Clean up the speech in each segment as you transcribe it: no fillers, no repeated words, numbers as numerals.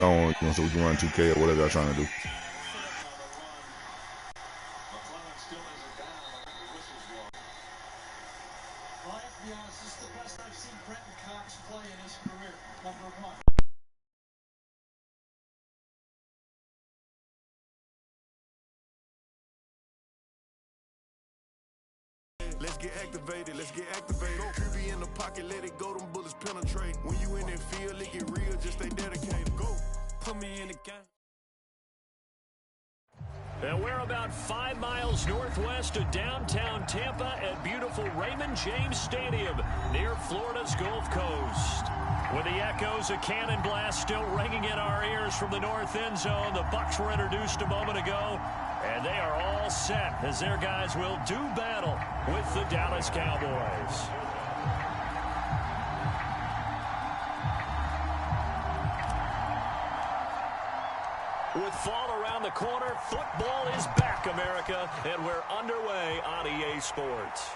on, so we can run 2K or whatever y'all trying to do. Let's get activated, let's get activated. QB in the pocket, let it go, them bullets penetrate. When you in that field, it get real, just stay dedicated. Go, put me in the game. And we're about 5 miles northwest of downtown Tampa at beautiful Raymond James Stadium near Florida's Gulf Coast. With the echoes of cannon blast still ringing in our ears from the north end zone, the Bucs were introduced a moment ago, and they are all set as their guys will do battle with the Dallas Cowboys. With fall around the corner, football is back, America, and we're underway on EA Sports.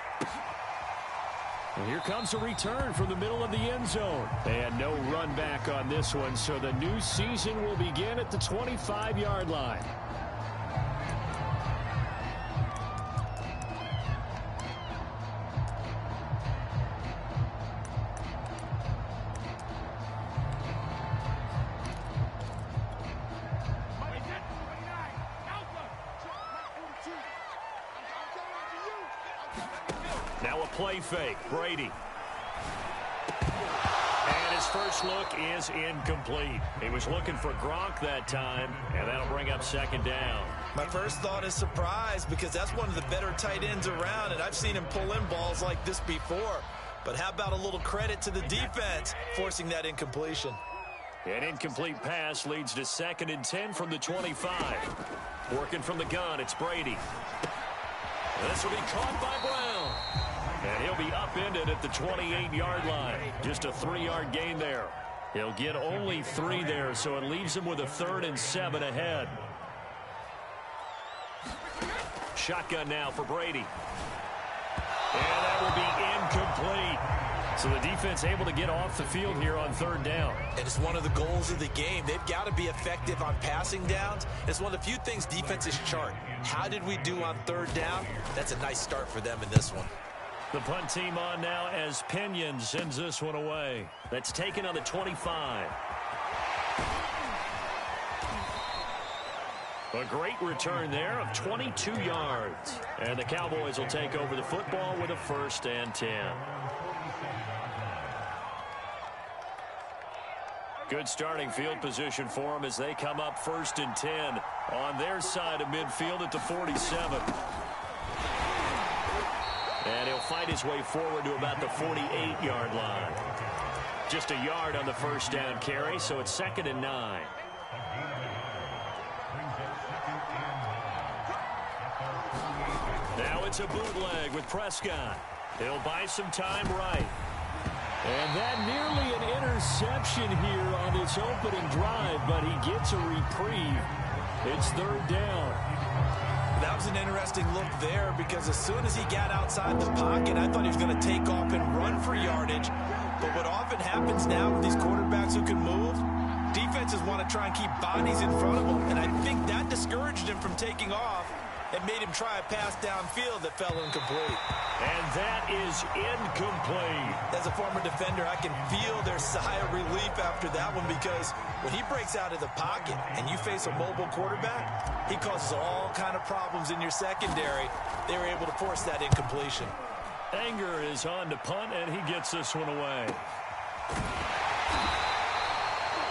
And here comes a return from the middle of the end zone. And no run back on this one, so the new season will begin at the 25-yard line. Now a play fake. Brady. And his first look is incomplete. He was looking for Gronk that time, and that'll bring up second down. My first thought is surprise, because that's one of the better tight ends around, and I've seen him pull in balls like this before. But how about a little credit to the defense forcing that incompletion? An incomplete pass leads to 2nd and 10 from the 25. Working from the gun, it's Brady. This will be caught by Brown. And he'll be upended at the 28-yard line. Just a 3-yard gain there. He'll get only 3 there, so it leaves him with a 3rd and 7 ahead. Shotgun now for Brady. And that will be incomplete. So the defense able to get off the field here on 3rd down. And it's one of the goals of the game. They've got to be effective on passing downs. It's one of the few things defenses chart. How did we do on 3rd down? That's a nice start for them in this one. The punt team on now as Pinion sends this one away. That's taken on the 25. A great return there of 22 yards. And the Cowboys will take over the football with a 1st and 10. Good starting field position for them as they come up 1st and 10 on their side of midfield at the 47. And he'll fight his way forward to about the 48-yard line. Just a yard on the 1st down carry, so it's 2nd and 9. Now it's a bootleg with Prescott. He'll buy some time right. And that nearly an interception here on its opening drive, but he gets a reprieve. It's 3rd down. That was an interesting look there, because as soon as he got outside the pocket, I thought he was going to take off and run for yardage. But what often happens now with these quarterbacks who can move, defenses want to try and keep bodies in front of them. And I think that discouraged him from taking off and made him try a pass downfield that fell incomplete. And that is incomplete. As a former defender, I can feel their sigh of relief after that one, because when he breaks out of the pocket and you face a mobile quarterback, he causes all kind of problems in your secondary. They were able to force that incompletion. Anger is on to punt, and he gets this one away.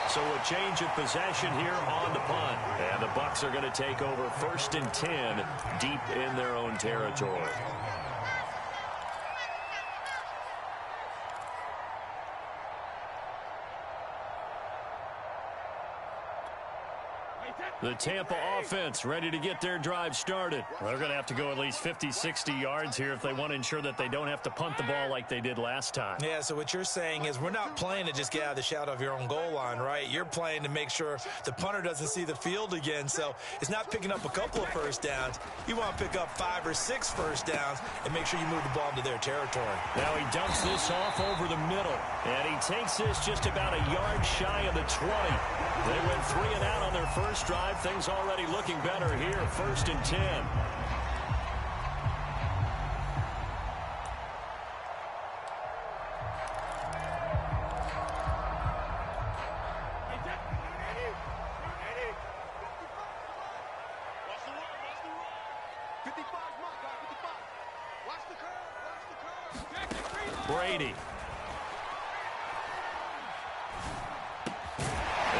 So a change of possession here on the punt. And the Bucs are going to take over 1st and 10 deep in their own territory. The Tampa offense ready to get their drive started. They're going to have to go at least 50, 60 yards here if they want to ensure that they don't have to punt the ball like they did last time. Yeah, so what you're saying is we're not playing to just get out of the shadow of your own goal line, right? You're playing to make sure the punter doesn't see the field again. So it's not picking up a couple of first downs. You want to pick up 5 or 6 first downs and make sure you move the ball into their territory. Now he dumps this off over the middle, and he takes this just about a yard shy of the 20. They went 3 and out on their first drive. Things already looking better here. 1st and 10. Brady.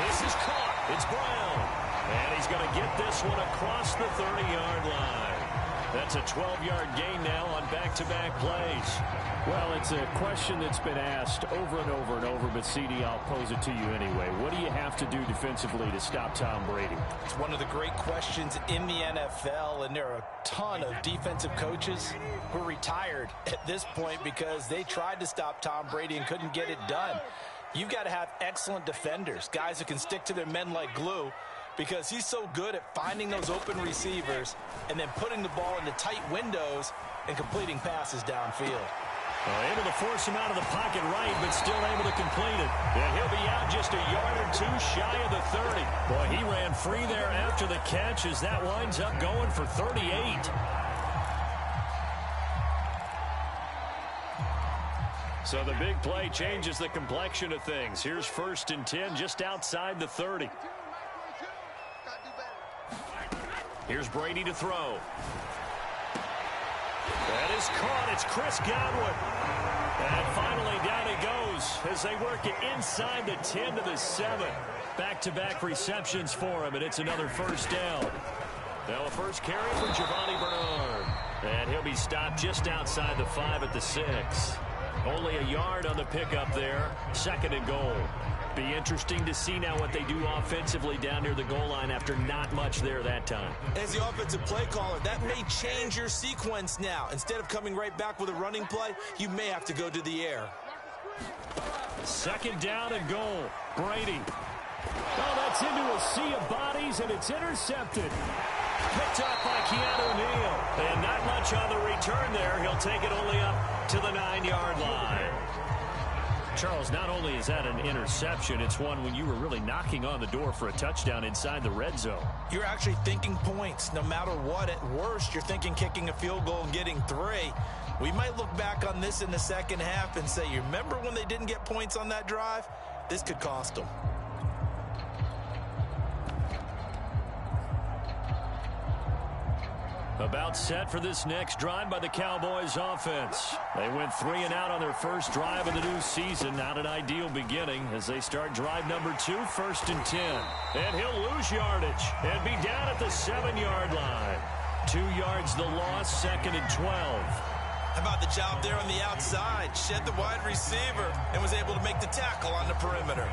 This is caught. It's Brown. And he's going to get this one across the 30-yard line. That's a 12-yard gain now on back-to-back plays. Well, it's a question that's been asked over and over and over, but CD, I'll pose it to you anyway. What do you have to do defensively to stop Tom Brady? It's one of the great questions in the NFL, and there are a ton of defensive coaches who are retired at this point because they tried to stop Tom Brady and couldn't get it done. You've got to have excellent defenders, guys who can stick to their men like glue, because he's so good at finding those open receivers and then putting the ball into tight windows and completing passes downfield. Able to force him out of the pocket right, but still able to complete it. And he'll be out just a yard or 2 shy of the 30. Boy, he ran free there after the catch as that winds up going for 38. So the big play changes the complexion of things. Here's 1st and 10 just outside the 30. Here's Brady to throw. That is caught. It's Chris Godwin. And finally down he goes as they work it inside the 10 to the 7. Back-to-back receptions for him, and it's another 1st down. Now a first carry for Giovanni Bernard. And he'll be stopped just outside the 5 at the 6. Only a yard on the pickup there. 2nd and goal. Be interesting to see now what they do offensively down near the goal line after not much there that time. As the offensive play caller, that may change your sequence now. Instead of coming right back with a running play, you may have to go to the air. 2nd down and goal. Brady. Oh, that's into a sea of bodies, and it's intercepted. Picked up by Keanu Neal. And not much on the return there. He'll take it only up to the 9-yard line. Charles, not only is that an interception, it's one when you were really knocking on the door for a touchdown inside the red zone. You're actually thinking points. No matter what, at worst, you're thinking kicking a field goal and getting 3. We might look back on this in the second half and say, you remember when they didn't get points on that drive? This could cost them. About set for this next drive by the Cowboys offense. They went 3 and out on their first drive of the new season. Not an ideal beginning as they start drive number 2, 1st and 10. And he'll lose yardage and be down at the 7-yard line. 2 yards the loss, 2nd and 12. How about the job there on the outside? Shed the wide receiver and was able to make the tackle on the perimeter.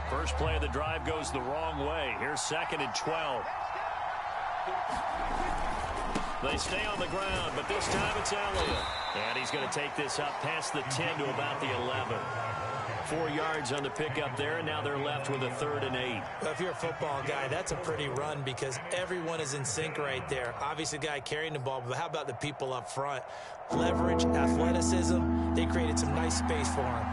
First play of the drive goes the wrong way. Here's 2nd and 12. They stay on the ground, but this time it's Elliott. And he's going to take this up past the 10 to about the 11. 4 yards on the pickup there, and now they're left with a 3rd and 8. Well, if you're a football guy, that's a pretty run because everyone is in sync right there. Obviously, the guy carrying the ball, but how about the people up front? Leverage, athleticism, they created some nice space for him.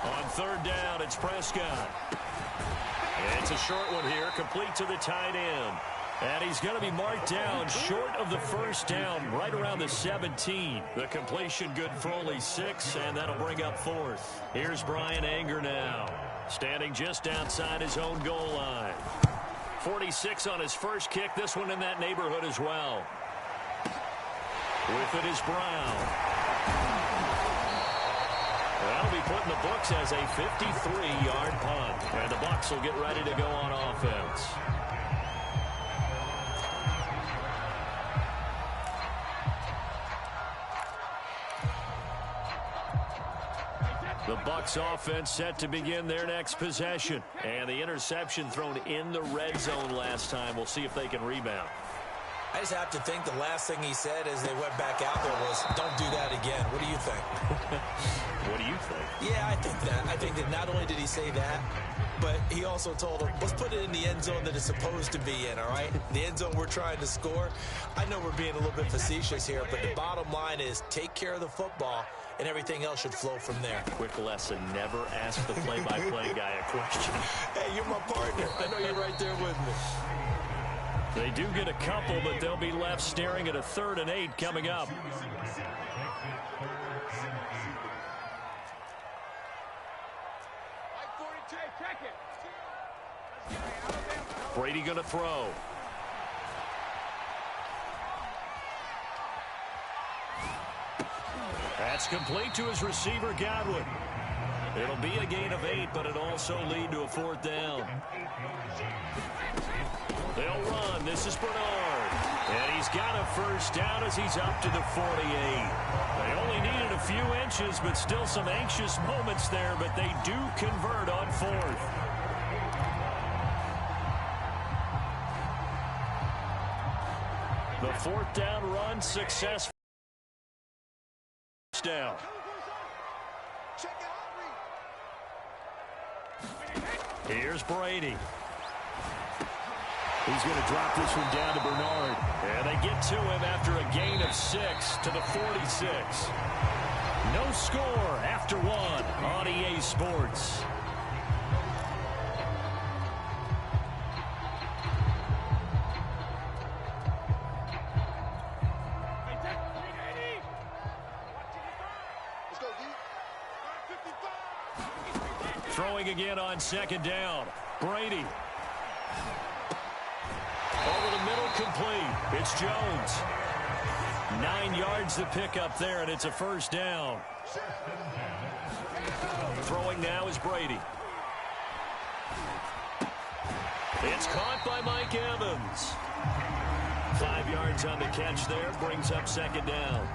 On 3rd down, it's Prescott. It's a short one here, complete to the tight end. And he's going to be marked down short of the 1st down, right around the 17. The completion good for only 6, and that'll bring up 4th. Here's Brian Anger now, standing just outside his own goal line. 46 on his first kick, this one in that neighborhood as well. With it is Brown. That'll be put in the books as a 53-yard punt. And the Bucs will get ready to go on offense. The Bucs offense set to begin their next possession. And the interception thrown in the red zone last time. We'll see if they can rebound. I just have to think the last thing he said as they went back out there was, don't do that again. What do you think? What do you think? Yeah, I think that. I think that not only did he say that, but he also told him, let's put it in the end zone that it's supposed to be in, all right? The end zone we're trying to score. I know we're being a little bit facetious here, but the bottom line is take care of the football, and everything else should flow from there. Quick lesson, never ask the play-by-play guy a question. Hey, you're my partner. I know you're right there with me. They do get a couple, but they'll be left staring at a 3rd and 8 coming up. Brady going to throw. That's complete to his receiver, Godwin. It'll be a gain of 8, but it'll also lead to a 4th down. They'll run. This is Bernard. And he's got a 1st down as he's up to the 48. They only needed a few inches, but still some anxious moments there, but they do convert on 4th. The 4th down run successful. Down. Here's Brady. He's going to drop this one down to Bernard. And they get to him after a gain of 6 to the 46. No score after 1 on EA Sports. Throwing again on 2nd down. Brady. Over the middle, complete. It's Jones. 9 yards to pick up there, and it's a 1st down. Throwing now is Brady. It's caught by Mike Evans. 5 yards on the catch there, brings up 2nd down.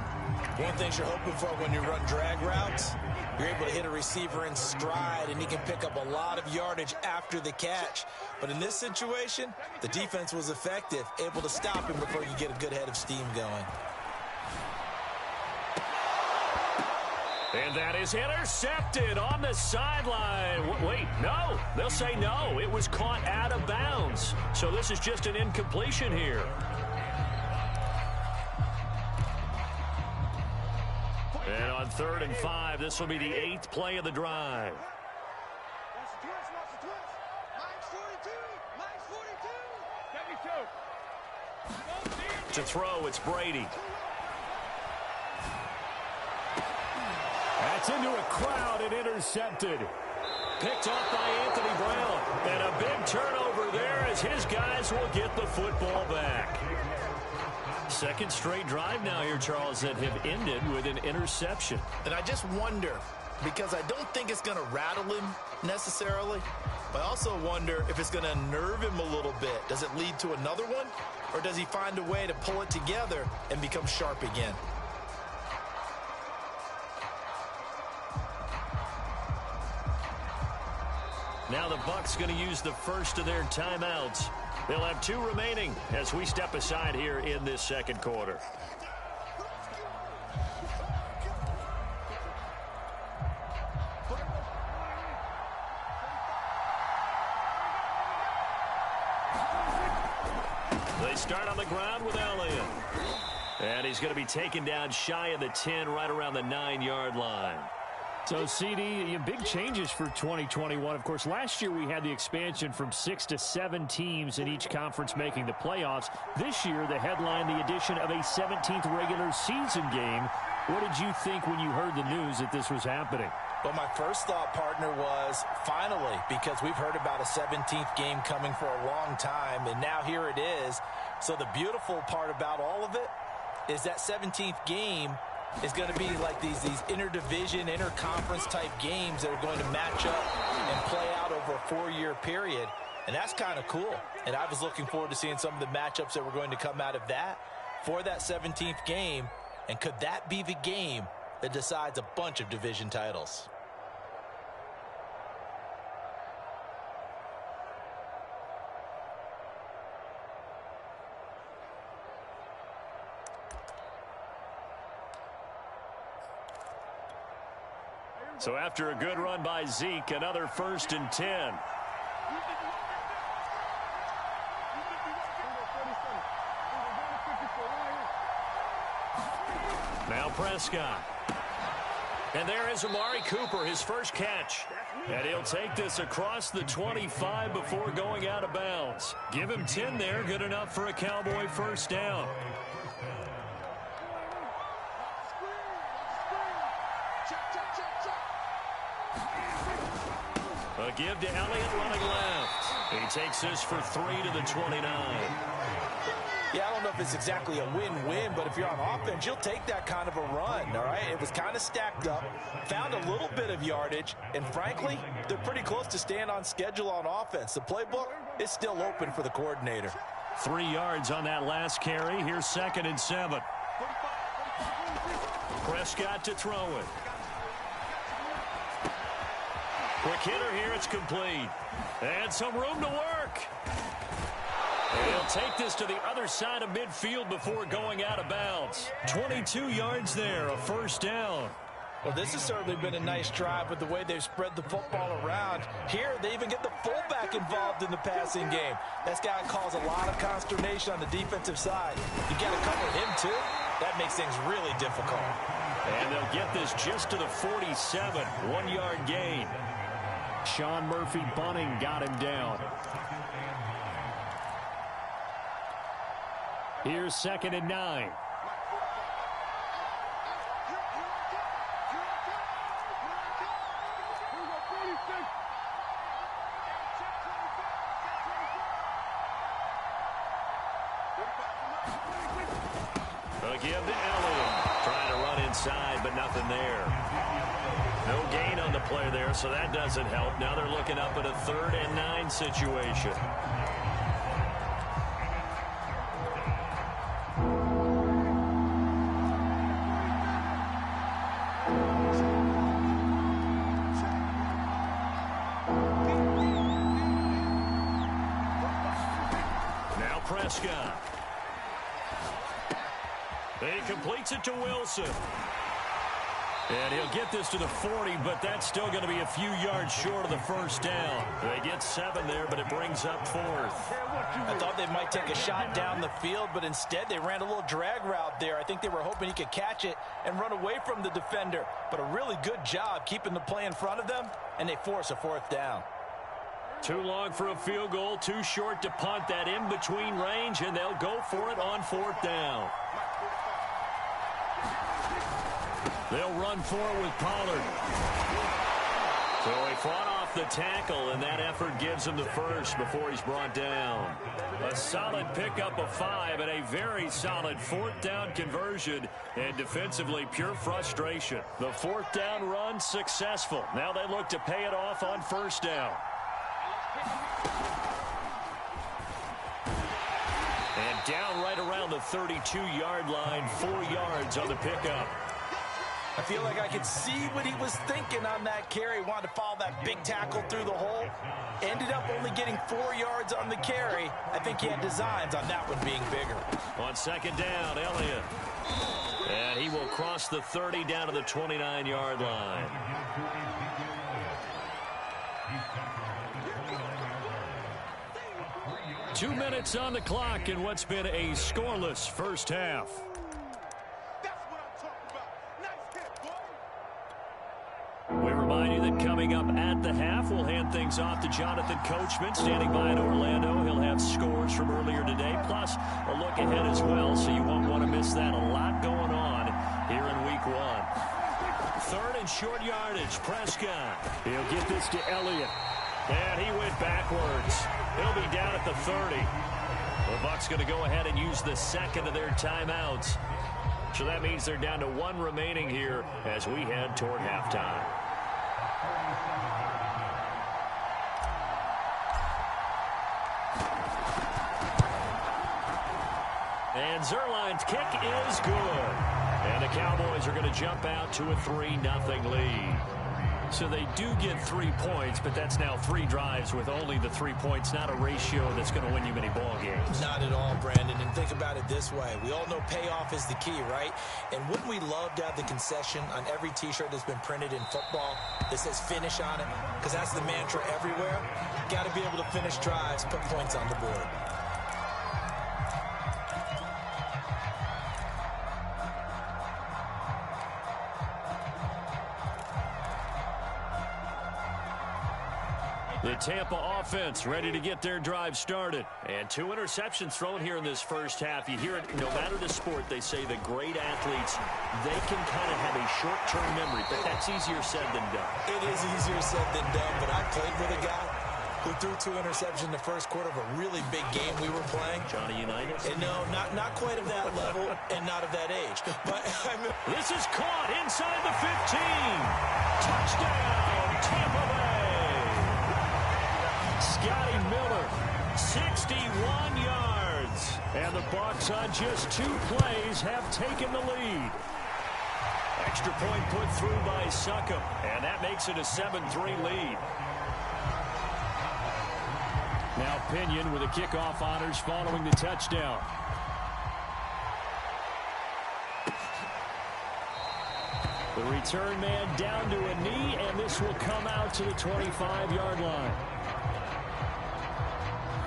One thing you're hoping for when you run drag routes, you're able to hit a receiver in stride, and he can pick up a lot of yardage after the catch. But in this situation, the defense was effective, able to stop him before you get a good head of steam going. And that is intercepted on the sideline. Wait, no. They'll say no. It was caught out of bounds. So this is just an incompletion here. And on 3rd and 5, this will be the 8th play of the drive. To throw, it's Brady. That's into a crowd and intercepted. Picked up by Anthony Brown. And a big turnover there as his guys will get the football back. 2nd straight drive now here, Charles, that have ended with an interception. And I just wonder, because I don't think it's going to rattle him necessarily, but I also wonder if it's going to nerve him a little bit. Does it lead to another one, or does he find a way to pull it together and become sharp again? Now the Bucs going to use the first of their timeouts. They'll have 2 remaining as we step aside here in this 2nd quarter. They start on the ground with Elliott. And he's going to be taken down shy of the 10, right around the 9-yard line. So, CD, big changes for 2021. Of course, last year we had the expansion from 6 to 7 teams in each conference making the playoffs. This year, the headline, the addition of a 17th regular season game. What did you think when you heard the news that this was happening? Well, my first thought, partner, was finally, because we've heard about a 17th game coming for a long time, and now here it is. So the beautiful part about all of it is that 17th game is going to be like these interdivision, interconference type games that are going to match up and play out over a 4-year period. And that's kind of cool. And I was looking forward to seeing some of the matchups that were going to come out of that for that 17th game. And could that be the game that decides a bunch of division titles? So after a good run by Zeke, another 1st and 10. Now Prescott. And there is Amari Cooper, his first catch. And he'll take this across the 25 before going out of bounds. Give him 10 there, good enough for a Cowboy first down. A give to Elliott running left. He takes this for 3 to the 29. Yeah, I don't know if it's exactly a win-win, but if you're on offense, you'll take that kind of a run, all right? It was kind of stacked up, found a little bit of yardage, and frankly, they're pretty close to staying on schedule on offense. The playbook is still open for the coordinator. 3 yards on that last carry. Here's 2nd and 7. Prescott to throw it. Quick hitter here, it's complete. And some room to work. And he'll take this to the other side of midfield before going out of bounds. 22 yards there, a first down. Well, this has certainly been a nice drive with the way they've spread the football around. Here, they even get the fullback involved in the passing game. That's got to cause a lot of consternation on the defensive side. You got to cover him, too. That makes things really difficult. And they'll get this just to the 47, 1-yard gain. Sean Murphy Bunning got him down. Here's 2nd and 9. A give to Elliott. Trying to run inside, but nothing there. No gain on the play there, so that doesn't help. Now they're looking up at a 3rd and 9 situation. Now Prescott. He completes it to Wilson. And he'll get this to the 40, but that's still going to be a few yards short of the first down. They get 7 there, but it brings up 4th. I thought they might take a shot down the field, but instead they ran a little drag route there. I think they were hoping he could catch it and run away from the defender. But a really good job keeping the play in front of them, and they force a 4th down. Too long for a field goal, too short to punt. That in-between range, and they'll go for it on 4th down. They'll run for it with Pollard. So he fought off the tackle, and that effort gives him the first before he's brought down. A solid pickup of 5 and a very solid 4th down conversion, and defensively pure frustration. The 4th down run successful. Now they look to pay it off on 1st down. And down right around the 32-yard line, 4 yards on the pickup. I feel like I could see what he was thinking on that carry. Wanted to follow that big tackle through the hole. Ended up only getting 4 yards on the carry. I think he had designs on that one being bigger. On 2nd down, Elliott. And he will cross the 30 down to the 29-yard line. Two minutes on the clock in what's been a scoreless first half. We remind you that coming up at the half, we'll hand things off to Jonathan Coachman, standing by in Orlando. He'll have scores from earlier today, plus a look ahead as well, so you won't want to miss that. A lot going on here in Week 1. 3rd and short yardage, Prescott. He'll get this to Elliott. And he went backwards. He'll be down at the 30. The Bucs going to go ahead and use the 2nd of their timeouts. So that means they're down to 1 remaining here as we head toward halftime. And Zerline's kick is good. And the Cowboys are going to jump out to a 3-0 lead. So they do get 3 points, but that's now 3 drives with only the 3 points, not a ratio that's going to win you many ball games. Not at all, Brandon. And think about it this way. We all know payoff is the key, right? And wouldn't we love to have the concession on every T-shirt that's been printed in football that says finish on it? Because that's the mantra everywhere. Got to be able to finish drives, put points on the board. The Tampa offense ready to get their drive started. And 2 interceptions thrown here in this first half. You hear it, no matter the sport, they say that great athletes, they can kind of have a short-term memory, but that's easier said than done. It is easier said than done, but I played with a guy who threw 2 interceptions in the first quarter of a really big game we were playing. Johnny Unitas? And no, not quite of that level and not of that age. But this is caught inside the 15. Touchdown, Tampa Bay. Scotty Miller, 61 yards. And the Bucs on just 2 plays have taken the lead. Extra point put through by Succop, and that makes it a 7-3 lead. Now Pinion with the kickoff honors following the touchdown. The return man down to a knee, and this will come out to the 25-yard line.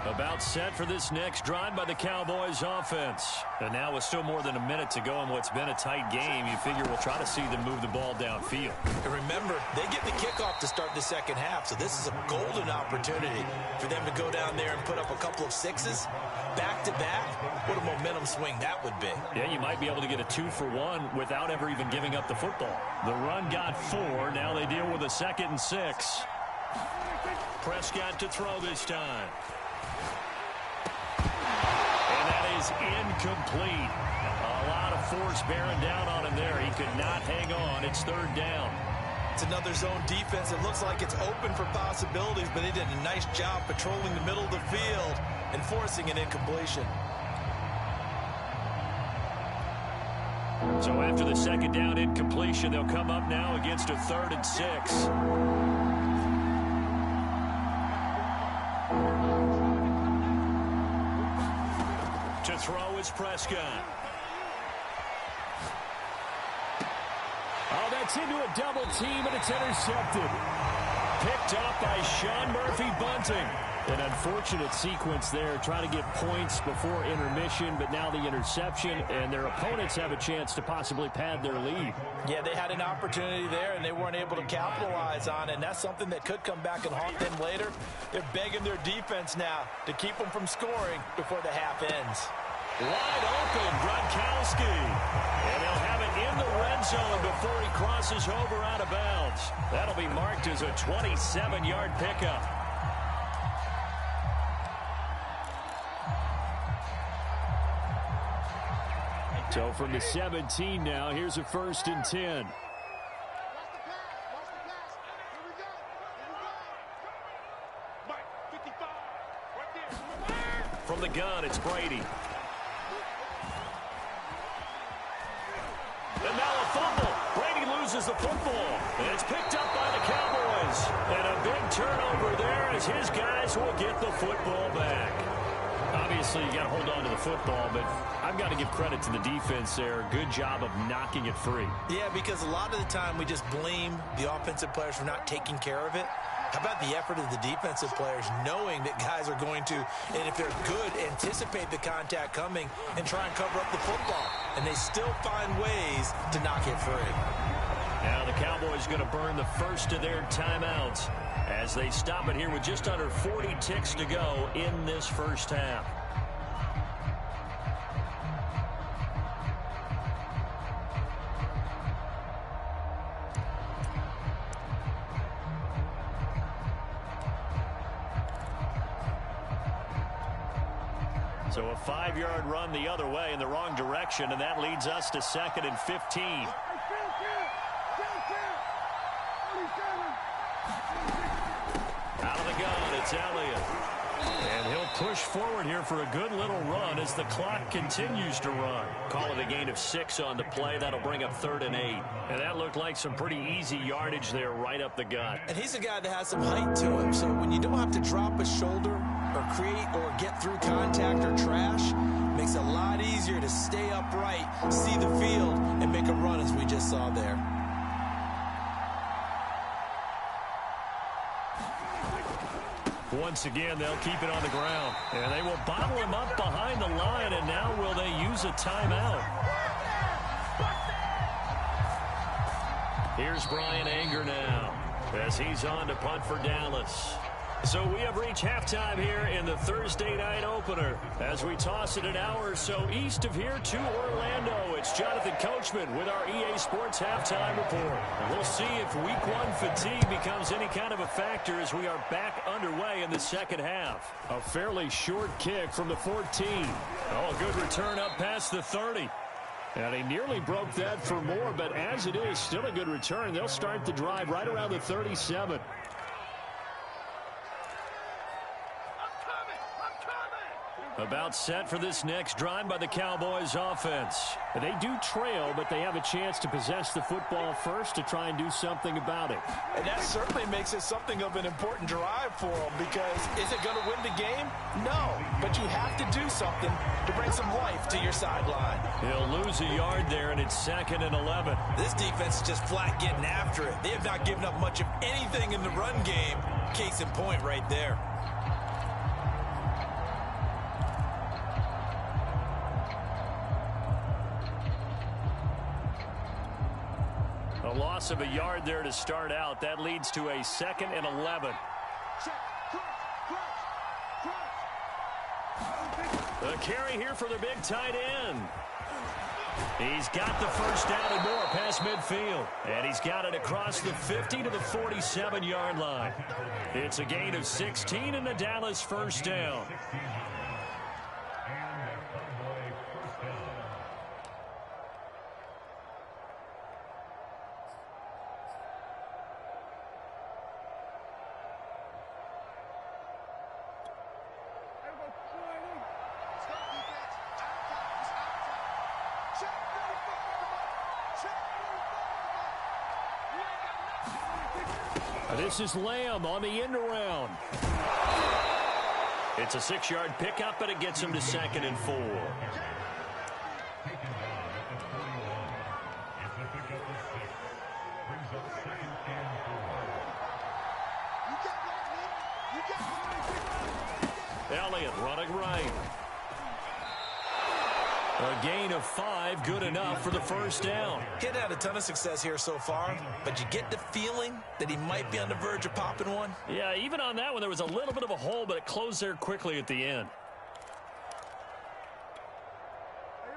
About set for this next drive by the Cowboys offense. And now with still more than a minute to go in what's been a tight game, you figure we'll try to see them move the ball downfield. And remember, they get the kickoff to start the second half, so this is a golden opportunity for them to go down there and put up a couple of 6s back-to-back. What a momentum swing that would be. Yeah, you might be able to get a 2-for-1 without ever even giving up the football. The run got 4. Now they deal with a 2nd and 6. Prescott to throw this time. Is incomplete. A lot of force bearing down on him there. He could not hang on. It's 3rd down. It's another zone defense. It looks like it's open for possibilities, but they did a nice job patrolling the middle of the field and forcing an incompletion. So after the 2nd down incompletion, they'll come up now against a 3rd and 6. To throw is Prescott. Oh, that's into a double team, and it's intercepted. Picked up by Sean Murphy-Bunting. An unfortunate sequence there, trying to get points before intermission, but now the interception, and their opponents have a chance to possibly pad their lead. Yeah, they had an opportunity there, and they weren't able to capitalize on it, and that's something that could come back and haunt them later. They're begging their defense now to keep them from scoring before the half ends. Wide open, Gronkowski. And they'll have it in the red zone before he crosses over out of bounds. That'll be marked as a 27-yard pickup. So from the 17 now, here's a 1st and 10. From the gun, it's Brady. And now a fumble. Brady loses the football. And it's picked up by the Cowboys. And a big turnover there as his guys will get the football back. Obviously, you got to hold on to the football, but I've got to give credit to the defense there. Good job of knocking it free. Yeah, because a lot of the time we just blame the offensive players for not taking care of it. How about the effort of the defensive players knowing that guys are going to, and if they're good, anticipate the contact coming and try and cover up the football. And they still find ways to knock it free. Now the Cowboys going to burn the first of their timeouts as they stop it here with just under 40 ticks to go in this first half. So a 5-yard run the other way in the wrong direction, and that leads us to 2nd and 15. Out of the gun, it's Elliott. And he'll push forward here for a good little run as the clock continues to run. Call it a gain of 6 on the play. That'll bring up 3rd and 8. And that looked like some pretty easy yardage there right up the gut. And he's a guy that has some height to him. So when you don't have to drop a shoulder or create or get through contact or trash, makes it a lot just stay upright, see the field, and make a run as we just saw there. Once again, they'll keep it on the ground. And they will bottle him up behind the line, and now will they use a timeout? Here's Brian Anger now as he's on to punt for Dallas. So we have reached halftime here in the Thursday night opener. As we toss it an hour or so east of here to Orlando, it's Jonathan Coachman with our EA Sports Halftime Report. And we'll see if Week 1 fatigue becomes any kind of a factor as we are back underway in the second half. A fairly short kick from the 14. Oh, a good return up past the 30. And he nearly broke that for more, but as it is, still a good return. They'll start the drive right around the 37. About set for this next drive by the Cowboys offense. They do trail, but they have a chance to possess the football first to try and do something about it. And that certainly makes it something of an important drive for them, because is it going to win the game? No, but you have to do something to bring some life to your sideline. He'll lose a yard there, and it's 2nd and 11. This defense is just flat getting after it. They have not given up much of anything in the run game. Case in point right there. A loss of a yard there to start out. That leads to a 2nd and 11. The carry here for the big tight end. He's got the first down and more past midfield. And he's got it across the 50 to the 47-yard line. It's a gain of 16 and the Dallas first down. This is Lamb on the end around. It's a 6-yard pickup, but it gets him to 2nd and 4. Elliott running right. A gain of 5, good enough for the first down. He'd had a ton of success here so far, but you get the feeling that he might be on the verge of popping one. Yeah, even on that one, there was a little bit of a hole, but it closed there quickly at the end.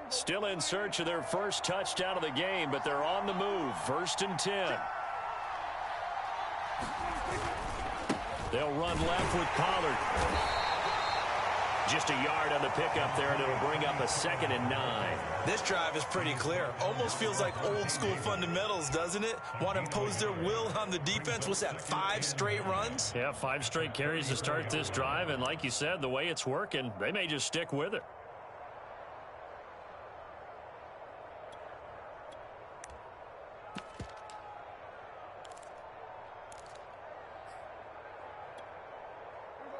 Still in search of their first touchdown of the game, but they're on the move. 1st and 10. They'll run left with Pollard. Just a yard on the pickup there, and it'll bring up a 2nd and 9. This drive is pretty clear. Almost feels like old school fundamentals, doesn't it? Want to impose their will on the defense. What's that, 5 straight runs? Yeah, 5 straight carries to start this drive, and like you said, the way it's working, they may just stick with it.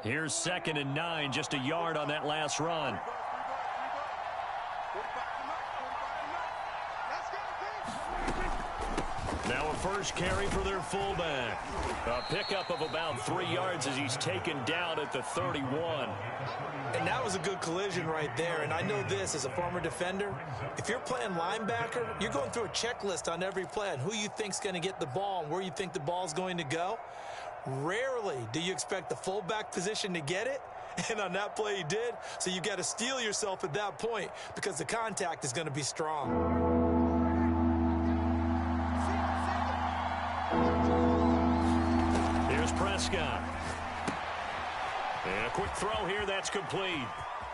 Here's 2nd and 9, just a yard on that last run. Now a first carry for their fullback. A pickup of about 3 yards as he's taken down at the 31. And that was a good collision right there. And I know this as a former defender. If you're playing linebacker, you're going through a checklist on every play on who you think's going to get the ball and where you think the ball's going to go. Rarely do you expect the fullback position to get it, and on that play he did, so you got to steel yourself at that point because the contact is going to be strong. Here's Prescott. And a quick throw here, that's complete.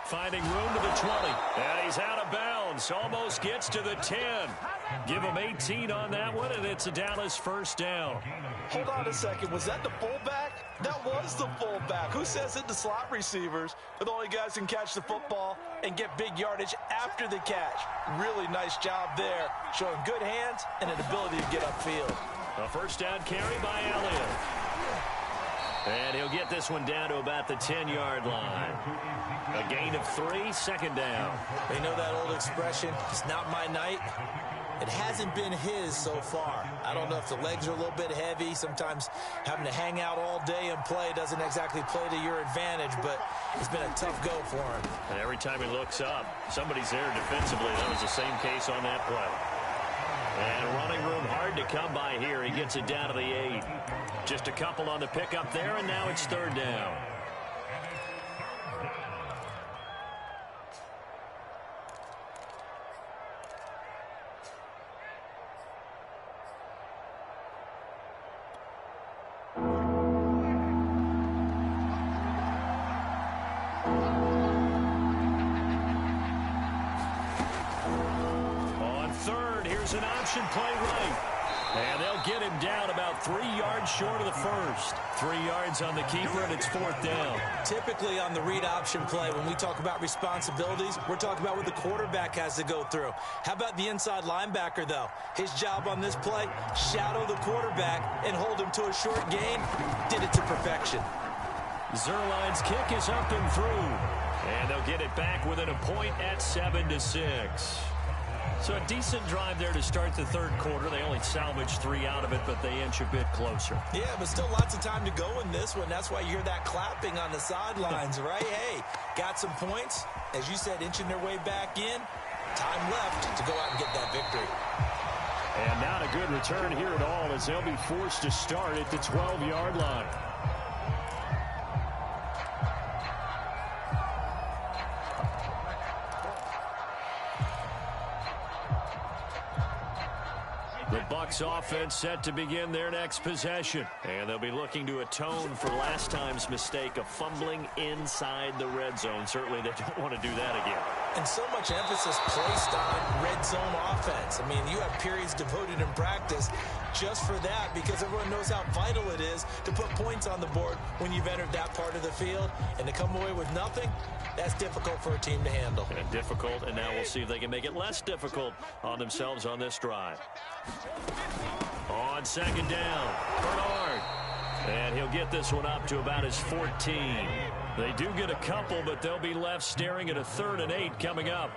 Finding room to the 20, and he's out of bounds, almost gets to the 10. Give him 18 on that one, and it's a Dallas first down. Hold on a second. Was that the fullback? That was the fullback. Who says it? The slot receivers are the only guys who can catch the football and get big yardage after the catch. Really nice job there, showing good hands and an ability to get upfield. A first down carry by Elliott. And he'll get this one down to about the 10-yard line. A gain of 3, second down. They know that old expression, it's not my night. It hasn't been his so far. I don't know if the legs are a little bit heavy. Sometimes having to hang out all day and play doesn't exactly play to your advantage, but it's been a tough go for him. And every time he looks up, somebody's there defensively. That was the same case on that play. And running room hard to come by here. He gets it down to the 8. Just a couple on the pickup there, and now it's third down. An option play right. And they'll get him down about 3 yards short of the first. 3 yards on the keeper, and it's fourth down. Typically on the read option play, when we talk about responsibilities, we're talking about what the quarterback has to go through. How about the inside linebacker, though? His job on this play, shadow the quarterback and hold him to a short gain. Did it to perfection. Zerline's kick is up and through. And they'll get it back within a point at 7-6. So a decent drive there to start the third quarter. They only salvaged 3 out of it, but they inch a bit closer. Yeah, but still lots of time to go in this one. That's why you hear that clapping on the sidelines, right? Hey, got some points. As you said, inching their way back in. Time left to go out and get that victory. And not a good return here at all, as they'll be forced to start at the 12-yard line. The Bucs offense set to begin their next possession. And they'll be looking to atone for last time's mistake of fumbling inside the red zone. Certainly they don't want to do that again. And so much emphasis placed on red zone offense. I mean, you have periods devoted in practice just for that, because everyone knows how vital it is to put points on the board when you've entered that part of the field. And to come away with nothing, that's difficult for a team to handle. And difficult, and now we'll see if they can make it less difficult on themselves on this drive. On second down, Bernard. And he'll get this one up to about his 14. They do get a couple, but they'll be left staring at a 3rd and 8 coming up.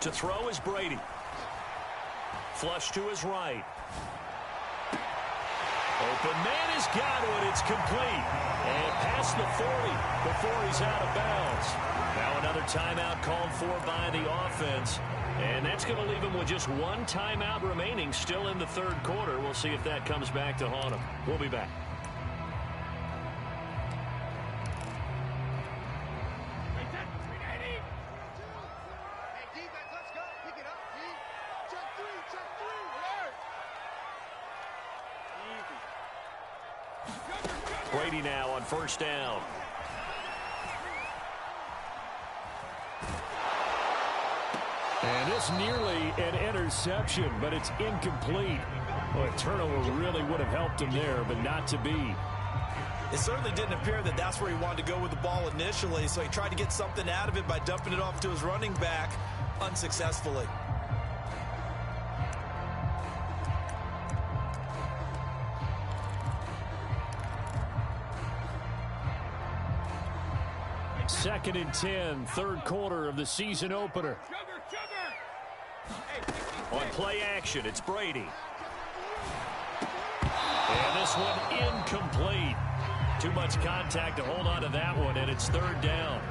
To throw is Brady. Flush to his right. Open man has got it. It's complete. And past the 40 before he's out of bounds. Now another timeout called for by the offense. And that's going to leave him with just one timeout remaining still in the third quarter. We'll see if that comes back to haunt him. We'll be back. Brady now on first down. And it's nearly an interception, but it's incomplete. Well, a turnover really would have helped him there, but not to be. It certainly didn't appear that that's where he wanted to go with the ball initially, so he tried to get something out of it by dumping it off to his running back unsuccessfully. Second and 10, third quarter of the season opener. On play action, it's Brady. And this one incomplete. Too much contact to hold on to that one, and it's third down.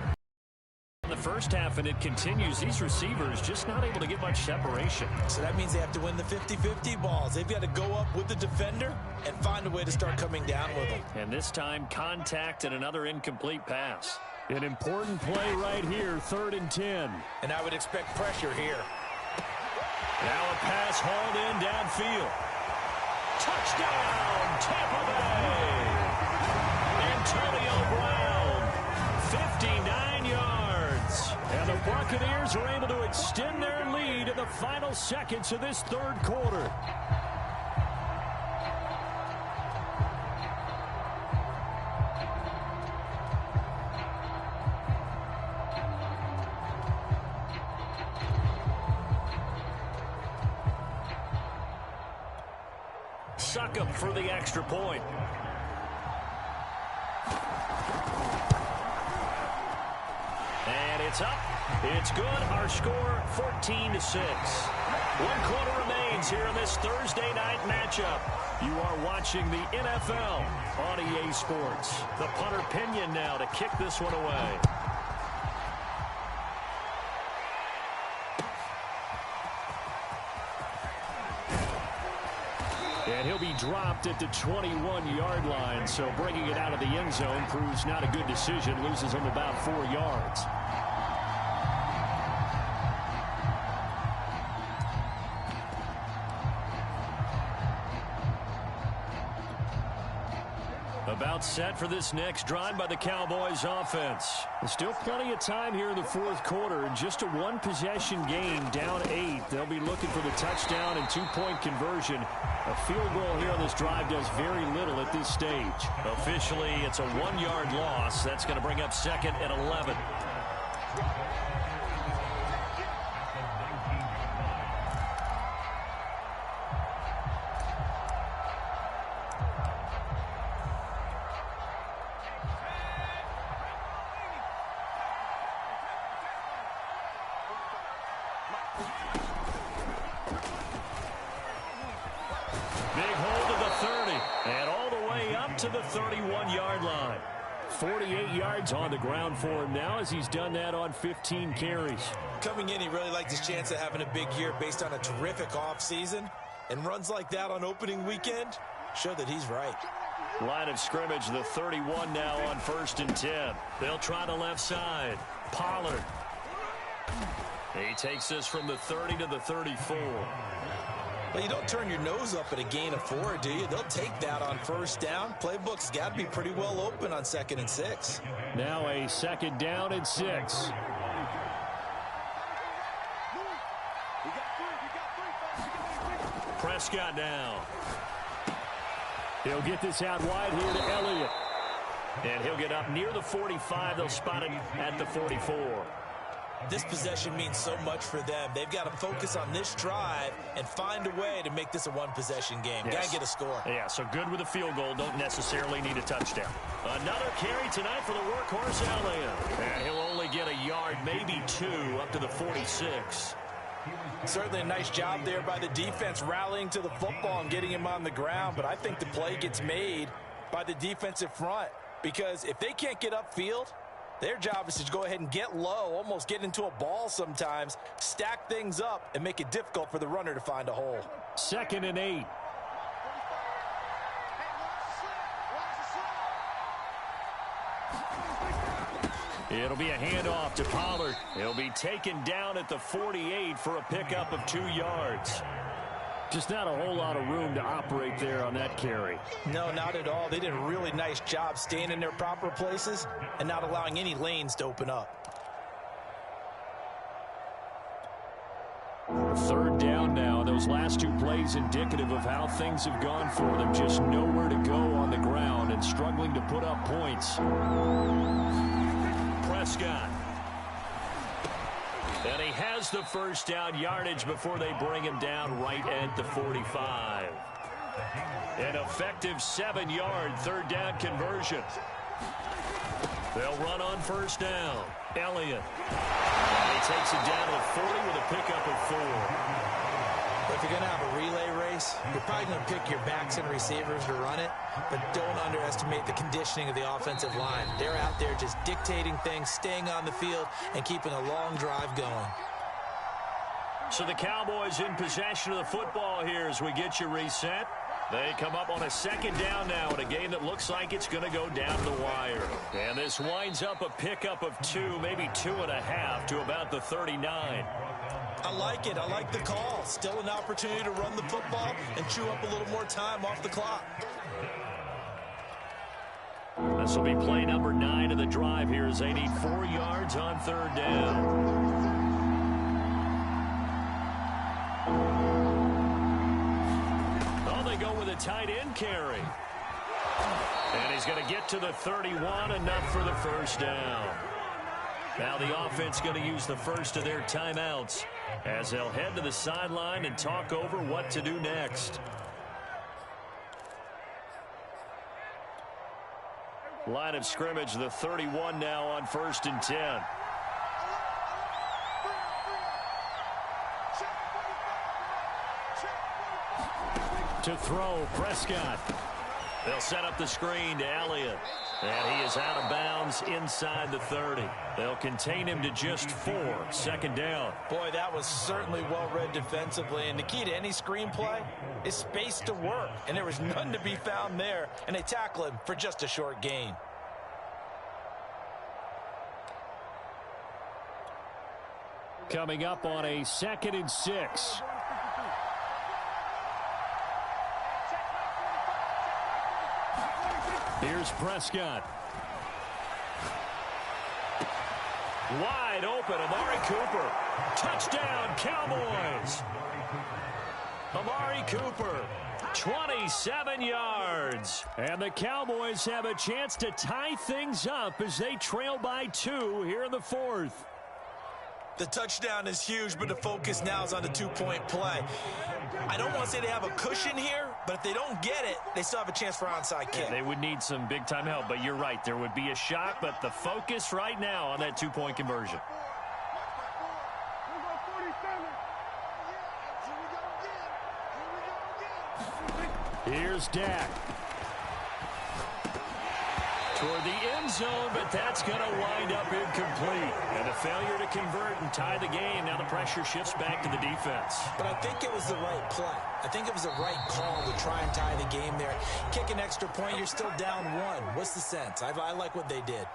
In the first half, and it continues, these receivers just not able to get much separation. So that means they have to win the 50-50 balls. They've got to go up with the defender and find a way to start coming down with them. And this time, contact and another incomplete pass. An important play right here, 3rd and 10. And I would expect pressure here. Now a pass hauled in downfield. Touchdown, Tampa Bay! Antonio Brown, 59 yards. And the Buccaneers are able to extend their lead in the final seconds of this 3rd quarter. Succop for the extra point. And it's up. It's good. Our score, 14-6. 1 quarter remains here in this Thursday night matchup. You are watching the NFL on EA Sports. The punter Pinion now to kick this one away. And he'll be dropped at the 21-yard line, so bringing it out of the end zone proves not a good decision. Loses him about 4 yards. About set for this next drive by the Cowboys offense. There's still plenty of time here in the 4th quarter. Just a 1-possession game, down 8. They'll be looking for the touchdown and 2-point conversion. A field goal here on this drive does very little at this stage. Officially, it's a 1-yard loss. That's going to bring up 2nd and 11. Big hold of the 30, and all the way up to the 31-yard line. 48 yards on the ground for him now as he's done that on 15 carries. Coming in, he really liked his chance of having a big year based on a terrific offseason. And runs like that on opening weekend show that he's right. Line of scrimmage, the 31 now on 1st and 10. They'll try the left side. Pollard. He takes this from the 30 to the 34. Well, you don't turn your nose up at a gain of 4, do you? They'll take that on 1st down. Playbook's got to be pretty well open on 2nd and 6. Now a 2nd down and 6. Prescott now. He'll get this out wide here to Elliott. And he'll get up near the 45. They'll spot him at the 44. This possession means so much for them. They've got to focus on this drive and find a way to make this a 1-possession game. Yes. Got to get a score. Yeah, so good with a field goal. Don't necessarily need a touchdown. Another carry tonight for the workhorse Elliott. And he'll only get a yard, maybe 2, up to the 46. Certainly a nice job there by the defense rallying to the football and getting him on the ground. But I think the play gets made by the defensive front because if they can't get upfield, their job is to go ahead and get low, almost get into a ball sometimes, stack things up, and make it difficult for the runner to find a hole. 2nd and 8. It'll be a handoff to Pollard. He'll be taken down at the 48 for a pickup of 2 yards. Just not a whole lot of room to operate there on that carry. No, not at all. They did a really nice job staying in their proper places and not allowing any lanes to open up. 3rd down now. Those last 2 plays indicative of how things have gone for them. Just nowhere to go on the ground and struggling to put up points. Prescott. And he has the 1st down yardage before they bring him down right at the 45. An effective 7-yard 3rd down conversion. They'll run on 1st down. Elliott. And he takes it down to the 40 with a pickup of 4. If you're going to have a relay race, you're probably going to pick your backs and receivers to run it, but don't underestimate the conditioning of the offensive line. They're out there just dictating things, staying on the field, and keeping a long drive going. So the Cowboys in possession of the football here as we get you reset. They come up on a second down now in a game that looks like it's going to go down the wire. And this winds up a pickup of 2, maybe 2.5 to about the 39. I like it. I like the call. Still an opportunity to run the football and chew up a little more time off the clock. This will be play number 9 of the drive here as they need 4 yards on 3rd down. Go with a tight end carry. And he's going to get to the 31, enough for the first down. Now the offense going to use the first of their timeouts as they'll head to the sideline and talk over what to do next. Line of scrimmage, the 31 now on 1st and 10. To throw, Prescott. They'll set up the screen to Elliott. And he is out of bounds inside the 30. They'll contain him to just 4. 2nd down. Boy, that was certainly well-read defensively. And the key to any screenplay is space to work. And there was none to be found there. And they tackle him for just a short gain. Coming up on a 2nd and 6. Here's Prescott. Wide open, Amari Cooper. Touchdown, Cowboys. Amari Cooper, 27 yards. And the Cowboys have a chance to tie things up as they trail by 2 here in the 4th. The touchdown is huge, but the focus now is on the 2-point play. I don't want to say they have a cushion here, but if they don't get it, they still have a chance for onside kick. They would need some big-time help, but you're right. There would be a shot, but the focus right now on that 2-point conversion. Here's Dak. Toward the end zone, but that's going to wind up incomplete. And a failure to convert and tie the game. Now the pressure shifts back to the defense. But I think it was the right play. I think it was the right call to try and tie the game there. Kick an extra point, you're still down 1. What's the sense? I like what they did.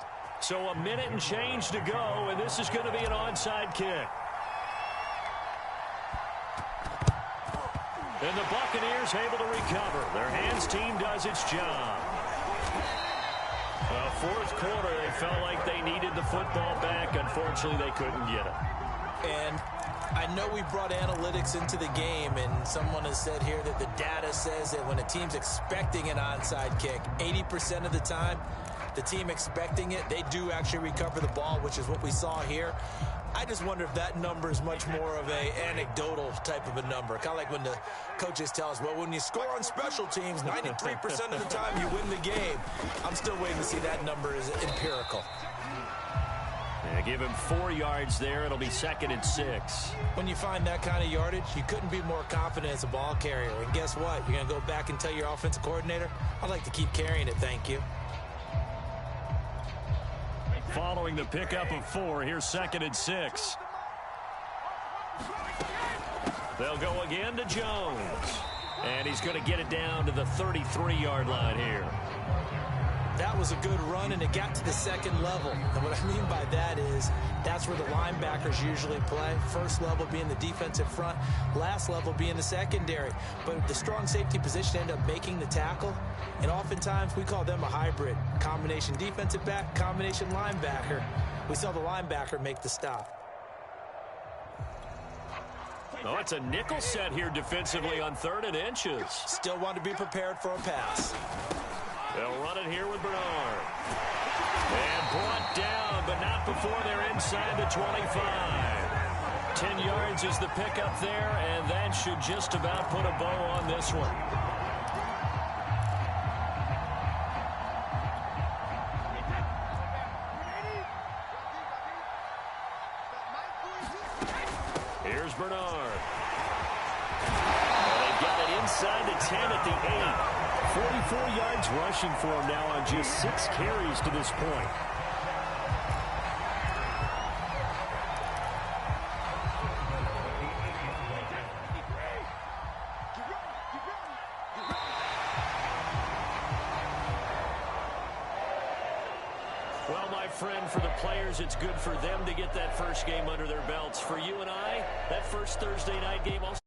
So a minute and change to go, and this is going to be an onside kick. And the Buccaneers able to recover. Their hands team does its job. 4th quarter, they felt like they needed the football back. Unfortunately, they couldn't get it. And I know we brought analytics into the game, and someone has said here that the data says that when a team's expecting an onside kick, 80% of the time, the team expecting it, they do actually recover the ball, which is what we saw here. I just wonder if that number is much more of a anecdotal type of a number. Kind of like when the coaches tell us, well, when you score on special teams, 93% of the time you win the game. I'm still waiting to see that number is empirical. Yeah, give him 4 yards there. It'll be 2nd and 6. When you find that kind of yardage, you couldn't be more confident as a ball carrier. And guess what? You're going to go back and tell your offensive coordinator, I'd like to keep carrying it, thank you. Following the pickup of 4, here's 2nd and 6. They'll go again to Jones. And he's going to get it down to the 33-yard line here. That was a good run, and it got to the 2nd level. And what I mean by that is that's where the linebackers usually play. First level being the defensive front, last level being the secondary. But the strong safety position ended up making the tackle, and oftentimes we call them a hybrid. Combination defensive back, combination linebacker. We saw the linebacker make the stop. Oh, it's a nickel set here defensively on 3rd and inches. Still want to be prepared for a pass. They'll run it here with Bernard. And brought down, but not before they're inside the 25. 10 yards is the pickup there, and that should just about put a bow on this one. Here's Bernard. Well, they've got it inside the 10 at the 8. 44 yards rushing for him now on just 6 carries to this point. Well, my friend, for the players, it's good for them to get that first game under their belts. For you and I, that first Thursday night game also